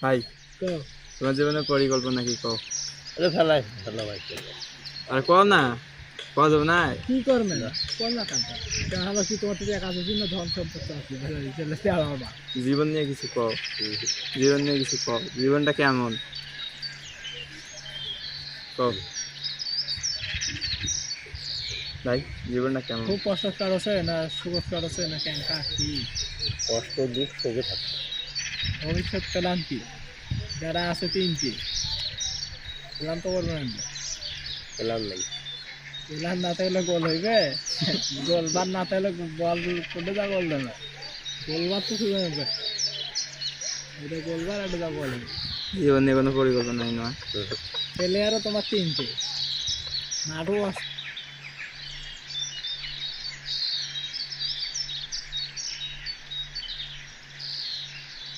ভাই কও তোমার জীবনের পরিকল্পনা কি কও? ফেলাই ফেলা ভাই আর কও না, কও যাবে না। কি করবে না কোন না কাঁদা তাহলে কি তোমার থেকে কাছে জন্য ধন সম্পত্তি আছে ছেলে বাবা জীবন নিয়ে কিছু কও, জীবন নিয়ে কিছু কও, জীবনটা কেমন কও ভাই, জীবনটা কেমন? খুব কষ্টকর আছে না সুখকর আছে না কেনকা কি কষ্ট দুঃখ সুখে থাকে ভবিষ্যৎ প্ল্যান কি যারা আছে তিনটি প্ল্যান তো করবে না পেলাম নাই প্ল্যান না থাকলে গোল হইবে গোলবার না থাকলে বল করতে যা গোল দেবে গোলবার তো শুরু হবে এটা গোলবার এটা যা গোল হবে জীবন নিয়ে কোনো পরিকল্পনা নাই না। প্লেয়ারও তোমার তিনটে নাটও আছে